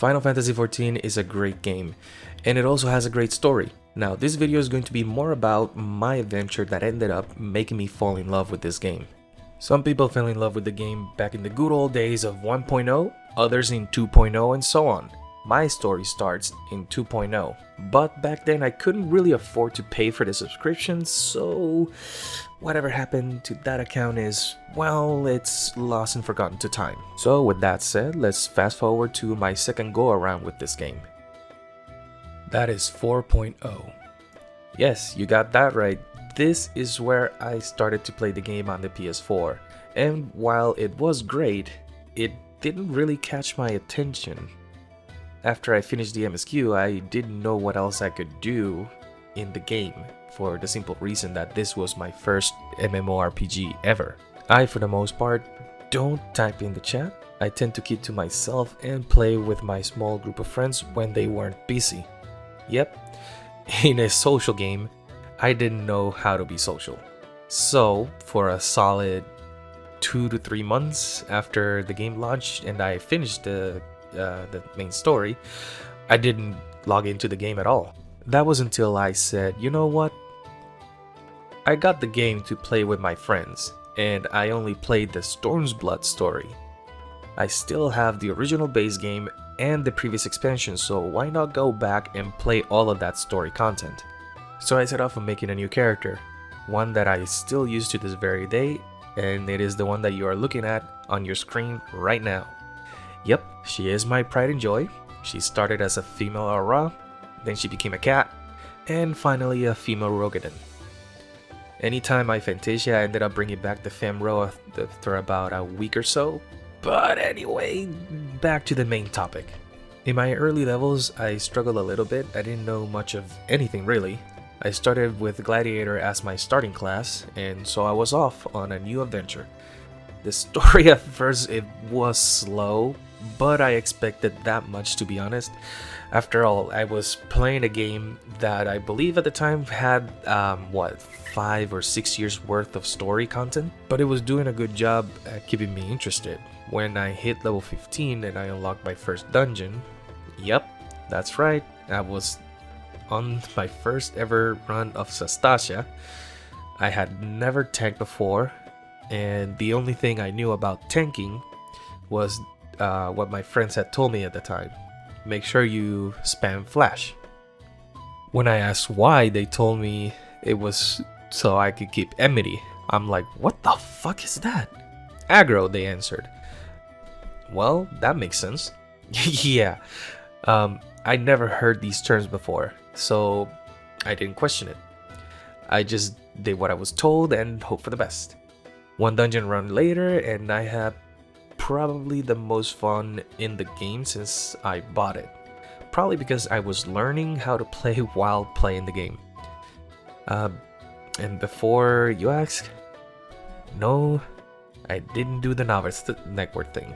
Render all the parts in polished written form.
Final Fantasy XIV is a great game, and it also has a great story. Now, this video is going to be more about my adventure that ended up making me fall in love with this game. Some people fell in love with the game back in the good old days of 1.0, others in 2.0, and so on. My story starts in 2.0, but back then I couldn't really afford to pay for the subscription, so whatever happened to that account is, well, it's lost and forgotten to time. So with that said, let's fast forward to my second go around with this game. That is 4.0. Yes, you got that right. This is where I started to play the game on the PS4, and while it was great, it didn't really catch my attention. After I finished the MSQ, I didn't know what else I could do in the game, for the simple reason that this was my first MMORPG ever. I, for the most part, don't type in the chat. I tend to keep to myself and play with my small group of friends when they weren't busy. Yep, in a social game, I didn't know how to be social. So, for a solid 2 to 3 months after the game launched and I finished the main story, I didn't log into the game at all. That was until I said, you know what? I got the game to play with my friends, and I only played the Stormblood story. I still have the original base game and the previous expansion, so why not go back and play all of that story content? So I set off on making a new character, one that I still use to this very day, and it is the one that you are looking at on your screen right now. Yep, she is my pride and joy. She started as a female Ul'dah, then she became a cat, and finally a female Rogadin. Anytime I Fantasia, I ended up bringing back the Femro after about a week or so. But anyway, back to the main topic. In my early levels, I struggled a little bit. I didn't know much of anything really. I started with Gladiator as my starting class, and so I was off on a new adventure. The story at first, it was slow, but I expected that much, to be honest. After all, I was playing a game that I believe at the time had 5 or 6 years worth of story content, but it was doing a good job at keeping me interested. When I hit level 15 and I unlocked my first dungeon, yep, that's right, I was on my first ever run of Sastasia. I had never tanked before, and the only thing I knew about tanking was what my friends had told me at the time. Make sure you spam flash. When I asked why, they told me it was so I could keep enmity. I'm like, what the fuck is that? Aggro, they answered. Well, that makes sense. Yeah, I never heard these terms before, so I didn't question it. I just did what I was told and hoped for the best. One dungeon run later, and I had probably the most fun in the game since I bought it. Probably because I was learning how to play while playing the game. And before you ask, no, I didn't do the novice network thing.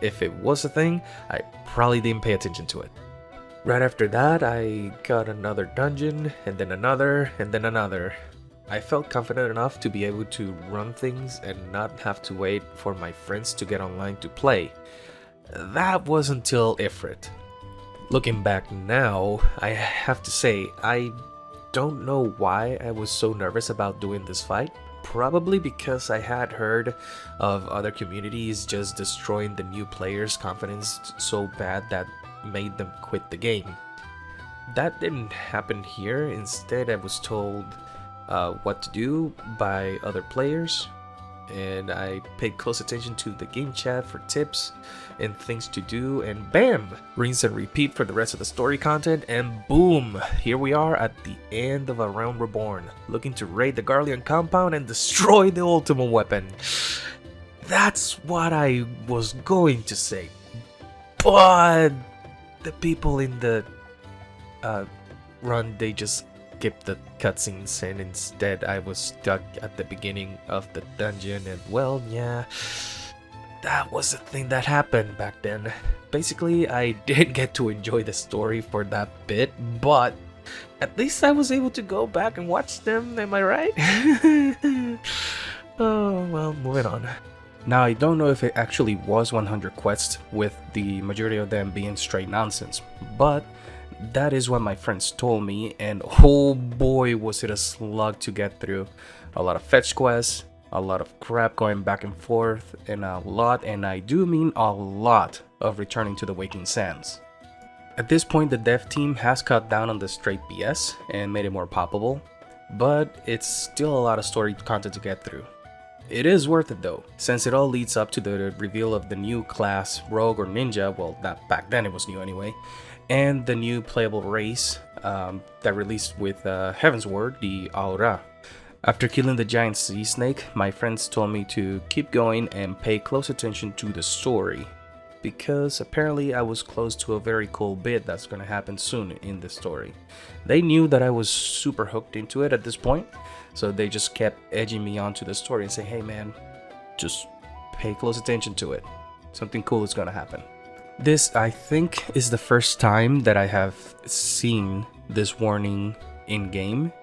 If it was a thing, I probably didn't pay attention to it. Right after that, I got another dungeon, and then another, and then another. I felt confident enough to be able to run things and not have to wait for my friends to get online to play. That was until Ifrit. Looking back now, I have to say, I don't know why I was so nervous about doing this fight. Probably because I had heard of other communities just destroying the new players' confidence so bad that made them quit the game. That didn't happen here. Instead, I was told what to do by other players, and I paid close attention to the game chat for tips and things to do, and bam! Rinse and repeat for the rest of the story content, and boom! Here we are at the end of A Realm Reborn, looking to raid the Garleon compound and destroy the ultimate weapon. That's what I was going to say, but the people in the run, they just skipped the cutscenes, and instead I was stuck at the beginning of the dungeon, and well, yeah, that was the thing that happened back then. Basically, I did get to enjoy the story for that bit, but at least I was able to go back and watch them, am I right? Oh, well, moving on. Now, I don't know if it actually was 100 quests, with the majority of them being straight nonsense, but that is what my friends told me, and oh boy was it a slug to get through. A lot of fetch quests, a lot of crap going back and forth, and a lot, and I do mean a lot, of returning to the Waking Sands. At this point, the dev team has cut down on the straight BS and made it more poppable, but it's still a lot of story content to get through. It is worth it though, since it all leads up to the reveal of the new class, Rogue or Ninja, well, that back then it was new anyway, and the new playable race that released with Heavensward, the Ul'dah. After killing the giant sea snake, my friends told me to keep going and pay close attention to the story, because apparently I was close to a very cool bit that's gonna happen soon in the story. They knew that I was super hooked into it at this point, so they just kept edging me onto the story and say, hey man, just pay close attention to it. Something cool is gonna happen. This, I think, is the first time that I have seen this warning in game.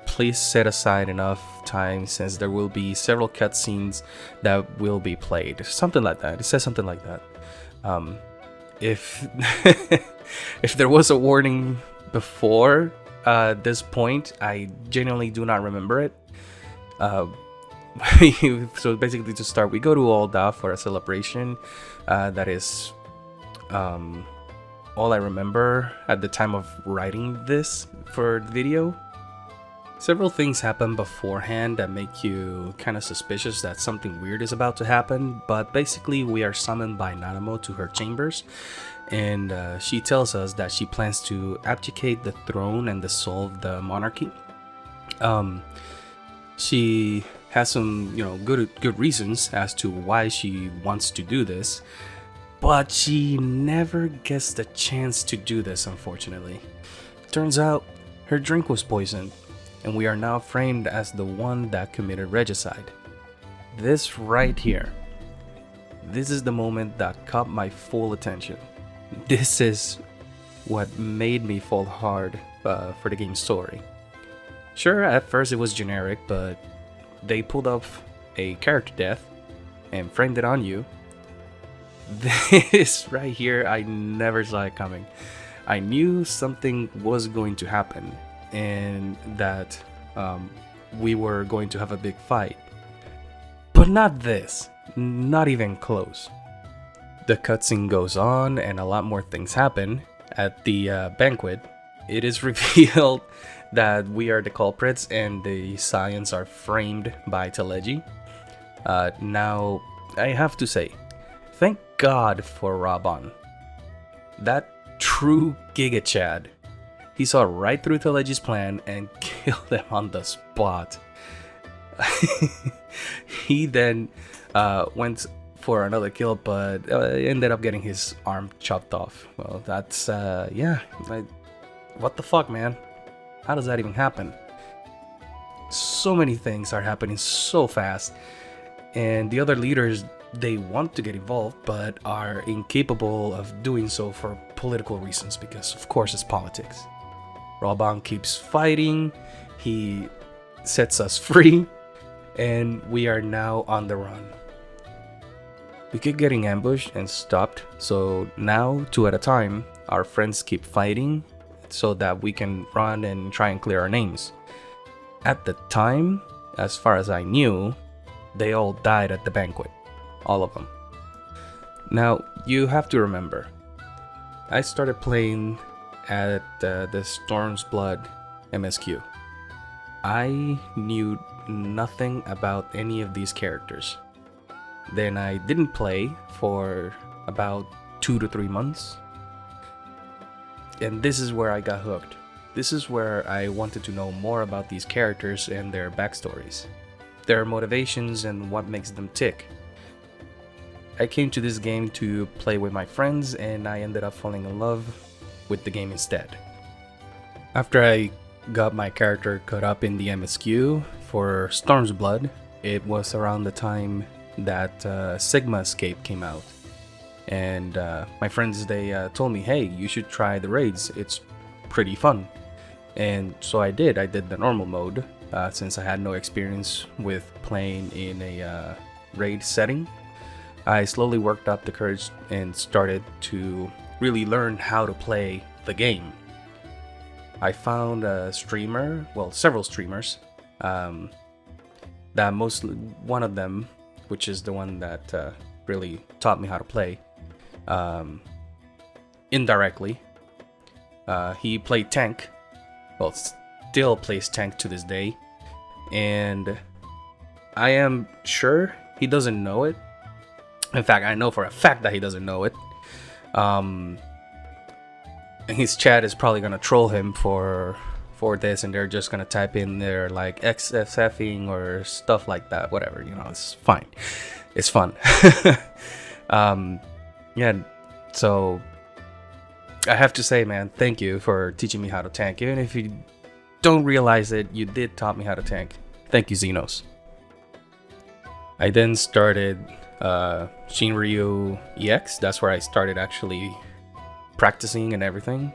Please set aside enough time, since there will be several cutscenes that will be played. Something like that. It says something like that. If if there was a warning before this point, I genuinely do not remember it. So basically, to start, we go to Ul'dah for a celebration. That is all I remember at the time of writing this for the video. Several things happen beforehand that make you kind of suspicious that something weird is about to happen, but basically we are summoned by Nanamo to her chambers, and she tells us that she plans to abdicate the throne and dissolve the monarchy. She has some, good reasons as to why she wants to do this, but she never gets the chance to do this, unfortunately. Turns out her drink was poisoned, and we are now framed as the one that committed regicide. This right here, this is the moment that caught my full attention. This is what made me fall hard for the game's story. Sure, at first it was generic, but they pulled off a character death and framed it on you. This right here, I never saw it coming. I knew something was going to happen, and that we were going to have a big fight. But not this. Not even close. The cutscene goes on and a lot more things happen. At the banquet, it is revealed that we are the culprits and the Scions are framed by Teleji. Now, I have to say, thank God for Raban. That true Giga Chad. He saw right through Teleji's plan and killed them on the spot. He then went for another kill, but ended up getting his arm chopped off. Well, that's, what the fuck, man? How does that even happen? So many things are happening so fast, and the other leaders, they want to get involved, but are incapable of doing so for political reasons, because of course it's politics. Raban keeps fighting, he sets us free, and we are now on the run. We keep getting ambushed and stopped, so now, 2 at a time, our friends keep fighting so that we can run and try and clear our names. At the time, as far as I knew, they all died at the banquet. All of them. Now, you have to remember, I started playing at the Stormblood MSQ. I knew nothing about any of these characters. Then I didn't play for about 2 to 3 months. And this is where I got hooked. This is where I wanted to know more about these characters and their backstories, their motivations and what makes them tick. I came to this game to play with my friends, and I ended up falling in love with the game instead. After I got my character caught up in the MSQ for Stormblood, it was around the time that Sigma Escape came out. And my friends, they told me, hey, you should try the raids, it's pretty fun. And so I did the normal mode, since I had no experience with playing in a raid setting, I slowly worked up the courage and started to really learn how to play the game. I found a streamer, well, several streamers, that one of them, which is the one that really taught me how to play indirectly. He played tank, well, still plays tank to this day, and I am sure he doesn't know it. In fact, I know for a fact that he doesn't know it. And his chat is probably gonna troll him for this, and they're just gonna type in there like XFFing or stuff like that. Whatever, you know, it's fine. It's fun. Yeah. So I have to say, man, thank you for teaching me how to tank. Even if you don't realize it, you did taught me how to tank. Thank you, Xenos. I then started Shinryu EX. That's where I started actually practicing and everything,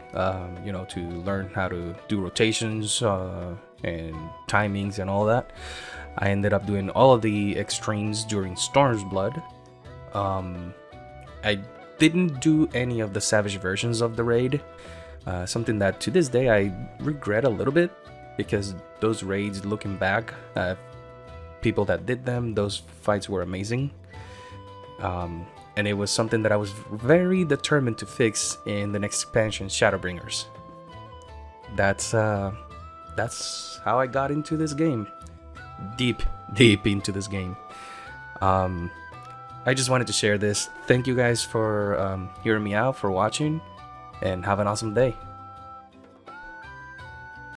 you know, to learn how to do rotations and timings and all that. I ended up doing all of the extremes during Stormblood. I didn't do any of the savage versions of the raid, something that to this day I regret a little bit, because those raids, looking back, people that did them, those fights were amazing. And it was something that I was very determined to fix in the next expansion, Shadowbringers. That's how I got into this game. Deep into this game. I just wanted to share this. Thank you guys for hearing me out, for watching, and have an awesome day.